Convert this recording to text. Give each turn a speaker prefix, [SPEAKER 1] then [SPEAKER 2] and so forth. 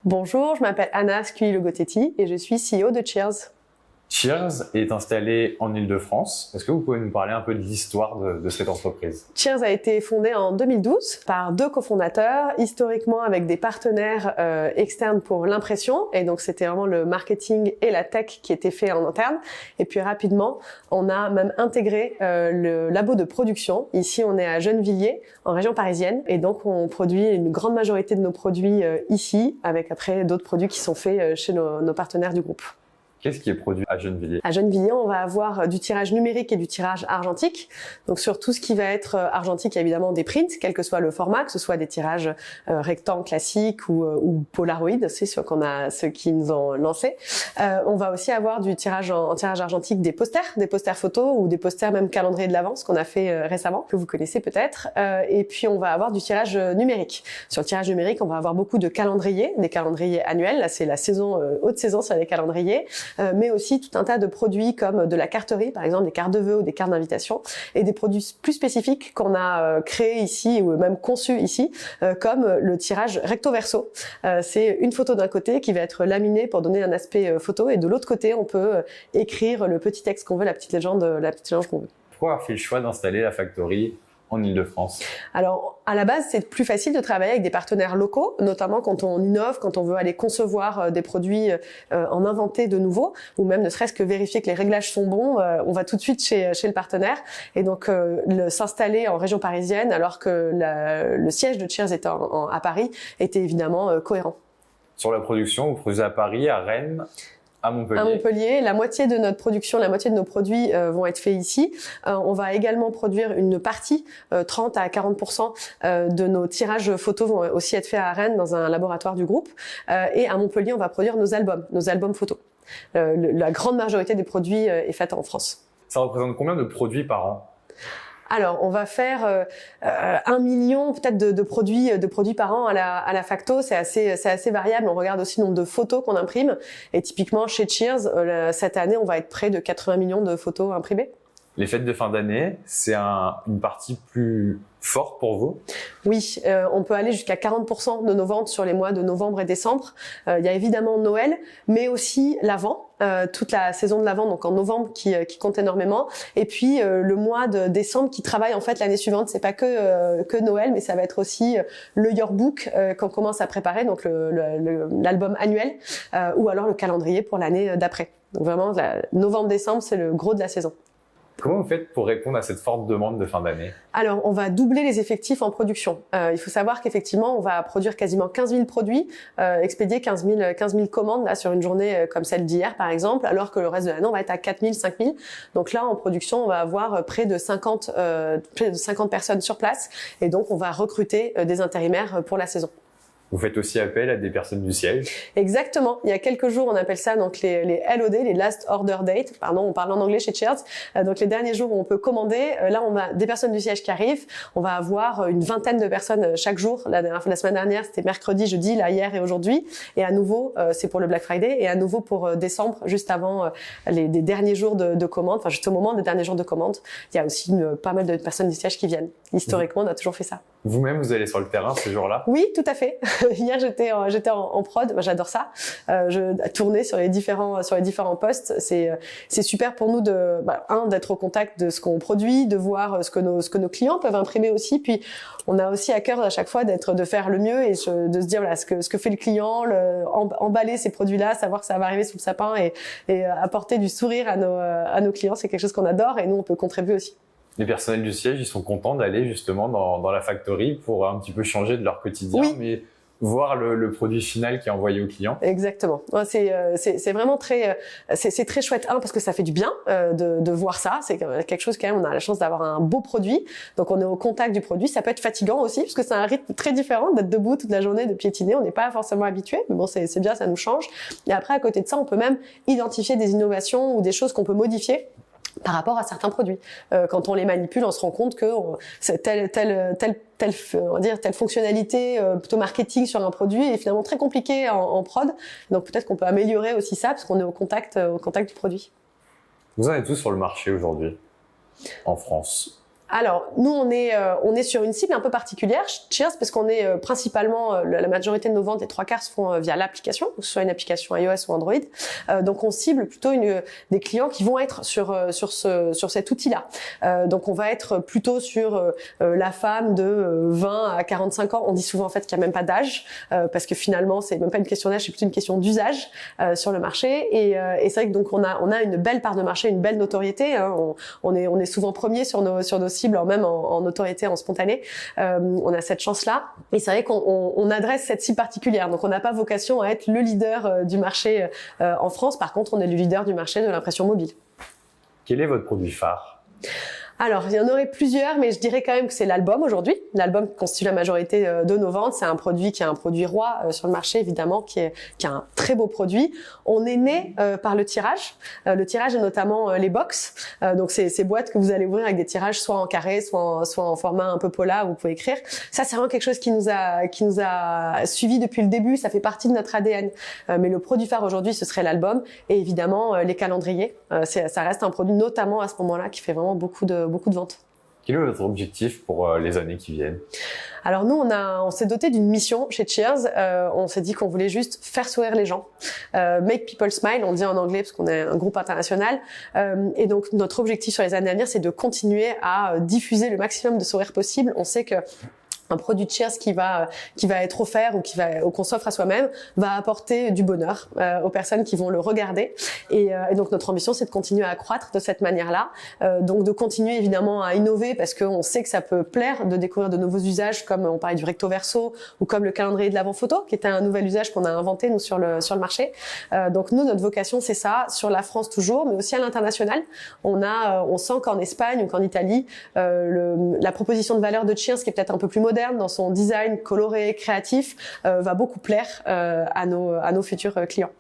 [SPEAKER 1] Bonjour, je m'appelle Anna Scuillo-Gotetti et je suis CEO de Cheers.
[SPEAKER 2] Cheers est installé en Île-de-France. Est-ce que vous pouvez nous parler un peu de l'histoire de cette entreprise?
[SPEAKER 1] Cheers a été fondée en 2012 par deux cofondateurs, historiquement avec des partenaires externes pour l'impression. Et donc, c'était vraiment le marketing et la tech qui étaient faits en interne. Et puis, rapidement, on a même intégré le labo de production. Ici, on est à Gennevilliers, en région parisienne. Et donc, on produit une grande majorité de nos produits ici, avec après d'autres produits qui sont faits chez nos partenaires du groupe.
[SPEAKER 2] Qu'est-ce qui est produit à Gennevilliers?
[SPEAKER 1] À Gennevilliers, on va avoir du tirage numérique et du tirage argentique. Donc sur tout ce qui va être argentique, il y a évidemment des prints, quel que soit le format, que ce soit des tirages rectangles classiques ou Polaroid, c'est ceux qui nous ont lancé. On va aussi avoir du tirage en tirage argentique des posters photos ou des posters même calendrier de l'Avent, ce qu'on a fait récemment, que vous connaissez peut-être. Et puis on va avoir du tirage numérique. Sur le tirage numérique, on va avoir beaucoup de calendriers, des calendriers annuels. Là, c'est la saison, haute saison sur les calendriers. Mais aussi tout un tas de produits comme de la carterie, par exemple des cartes de vœux ou des cartes d'invitation, et des produits plus spécifiques qu'on a créés ici ou même conçus ici, comme le tirage recto verso. C'est une photo d'un côté qui va être laminée pour donner un aspect photo, et de l'autre côté, on peut écrire le petit texte qu'on veut, la petite légende qu'on veut.
[SPEAKER 2] Pourquoi avoir fait le choix d'installer la factory en Île-de-France?
[SPEAKER 1] Alors, à la base, c'est plus facile de travailler avec des partenaires locaux, notamment quand on innove, quand on veut aller concevoir des produits, en inventer de nouveaux, ou même ne serait-ce que vérifier que les réglages sont bons, on va tout de suite chez le partenaire. Et donc, s'installer en région parisienne, alors que le siège de Cheers était à Paris, était évidemment cohérent.
[SPEAKER 2] Sur la production, vous produisez à Paris, à Rennes, à Montpellier.
[SPEAKER 1] À Montpellier, la moitié de notre production, la moitié de nos produits vont être faits ici. On va également produire une partie, 30 à 40% de nos tirages photos vont aussi être faits à Rennes dans un laboratoire du groupe. Et à Montpellier, on va produire nos albums photos. La grande majorité des produits est faite en France.
[SPEAKER 2] Ça représente combien de produits par an?
[SPEAKER 1] Alors, on va faire 1 million peut-être de produits par an à la facto. C'est assez variable. On regarde aussi le nombre de photos qu'on imprime. Et typiquement, chez Cheers, cette année, on va être près de 80 millions de photos imprimées.
[SPEAKER 2] Les fêtes de fin d'année, c'est une partie plus forte pour vous?
[SPEAKER 1] Oui, on peut aller jusqu'à 40% de nos ventes sur les mois de novembre et décembre. Il y a évidemment Noël, mais aussi l'Avent, toute la saison de l'Avent, donc en novembre, qui compte énormément. Et puis le mois de décembre qui travaille en fait l'année suivante. C'est pas que Noël, mais ça va être aussi le yearbook qu'on commence à préparer, donc l'album annuel, ou alors le calendrier pour l'année d'après. Donc vraiment, novembre-décembre, c'est le gros de la saison.
[SPEAKER 2] Comment vous faites pour répondre à cette forte demande de fin d'année?
[SPEAKER 1] Alors, on va doubler les effectifs en production. Il faut savoir qu'effectivement, on va produire quasiment 15 000 produits, expédier 15 000 commandes là sur une journée comme celle d'hier, par exemple, alors que le reste de l'année, on va être à 4 000, 5 000. Donc là, en production, on va avoir près de 50 personnes sur place. Et donc, on va recruter des intérimaires pour la saison.
[SPEAKER 2] Vous faites aussi appel à des personnes du siège?
[SPEAKER 1] Exactement. Il y a quelques jours, on appelle ça donc les LOD, les Last Order Date. Pardon, on parle en anglais chez Cheers. Donc les derniers jours où on peut commander. Là, on a des personnes du siège qui arrivent. On va avoir une vingtaine de personnes chaque jour. La semaine dernière, c'était mercredi, jeudi, là hier et aujourd'hui. Et à nouveau, c'est pour le Black Friday. Et à nouveau pour décembre, juste avant des derniers jours de commande. Enfin, juste au moment des derniers jours de commande, il y a aussi pas mal de personnes du siège qui viennent. Historiquement, on a toujours fait ça.
[SPEAKER 2] Vous-même, vous allez sur le terrain ces jours-là?
[SPEAKER 1] Oui, tout à fait. Hier, j'étais en prod. Moi, j'adore ça. Je tournais sur les différents postes. C'est super pour nous d'être au contact de ce qu'on produit, de voir ce que nos clients peuvent imprimer aussi. Puis, on a aussi à cœur à chaque fois de faire le mieux et de se dire voilà ce que fait le client, emballer ces produits-là, savoir que ça va arriver sous le sapin et apporter du sourire à nos clients. C'est quelque chose qu'on adore et nous, on peut contribuer aussi.
[SPEAKER 2] Les personnels du siège, ils sont contents d'aller justement dans la factory pour un petit peu changer de leur quotidien, oui. Mais voir le produit final qui est envoyé au client.
[SPEAKER 1] Exactement. C'est vraiment c'est très chouette, parce que ça fait du bien de voir ça. C'est quelque chose quand même, on a la chance d'avoir un beau produit, donc on est au contact du produit. Ça peut être fatigant aussi, parce que c'est un rythme très différent d'être debout toute la journée, de piétiner. On n'est pas forcément habitué, mais bon, c'est bien, ça nous change. Et après, à côté de ça, on peut même identifier des innovations ou des choses qu'on peut modifier par rapport à certains produits. Quand on les manipule, on se rend compte que telle fonctionnalité plutôt marketing sur un produit est finalement très compliquée en prod. Donc peut-être qu'on peut améliorer aussi ça parce qu'on est au contact du produit.
[SPEAKER 2] Vous en êtes tous sur le marché aujourd'hui en France?
[SPEAKER 1] Alors, nous, on est sur une cible un peu particulière, Cheers, parce qu'on est principalement, la majorité de nos ventes, les 3/4 se font via l'application, que ce soit une application iOS ou Android. Donc, on cible plutôt des clients qui vont être sur cet outil-là. Donc, on va être plutôt sur la femme de 20 à 45 ans. On dit souvent, en fait, qu'il n'y a même pas d'âge, parce que finalement, c'est même pas une question d'âge, c'est plutôt une question d'usage sur le marché. Et c'est vrai que donc, on a une belle part de marché, une belle notoriété. Hein. On est souvent premier sur nos cible, même en notoriété, en spontané. On a cette chance-là. Et c'est vrai qu'on adresse cette cible particulière. Donc, on n'a pas vocation à être le leader du marché en France. Par contre, on est le leader du marché de l'impression mobile.
[SPEAKER 2] Quel est votre produit phare ?
[SPEAKER 1] Alors, il y en aurait plusieurs, mais je dirais quand même que c'est l'album aujourd'hui. L'album constitue la majorité de nos ventes. C'est un produit qui est un produit roi sur le marché, évidemment, qui est un très beau produit. On est né par le tirage. Le tirage est notamment les box. Donc, ces boîtes que vous allez ouvrir avec des tirages soit en carré, soit en format un peu pola où vous pouvez écrire. Ça, c'est vraiment quelque chose qui nous a suivi depuis le début. Ça fait partie de notre ADN. Mais le produit phare aujourd'hui, ce serait l'album et évidemment les calendriers. Ça reste un produit, notamment à ce moment-là, qui fait vraiment beaucoup de ventes.
[SPEAKER 2] Quel est votre objectif pour les années qui viennent ?
[SPEAKER 1] Alors nous, on s'est doté d'une mission chez Cheers. On s'est dit qu'on voulait juste faire sourire les gens, make people smile, on dit en anglais parce qu'on est un groupe international. Et donc notre objectif sur les années à venir, c'est de continuer à diffuser le maximum de sourires possible. On sait que un produit de Cheers qui va être offert ou qu'on s'offre à soi-même va apporter du bonheur aux personnes qui vont le regarder et donc notre ambition c'est de continuer à accroître de cette manière-là, donc de continuer évidemment à innover parce qu'on sait que ça peut plaire de découvrir de nouveaux usages comme on parlait du recto verso ou comme le calendrier de l'avant photo qui était un nouvel usage qu'on a inventé nous sur le marché. Donc nous notre vocation c'est ça sur la France toujours mais aussi à l'international. On sent qu'en Espagne ou qu'en Italie la proposition de valeur de Cheers qui est peut-être un peu plus moderne dans son design coloré, créatif, va beaucoup plaire à nos futurs clients.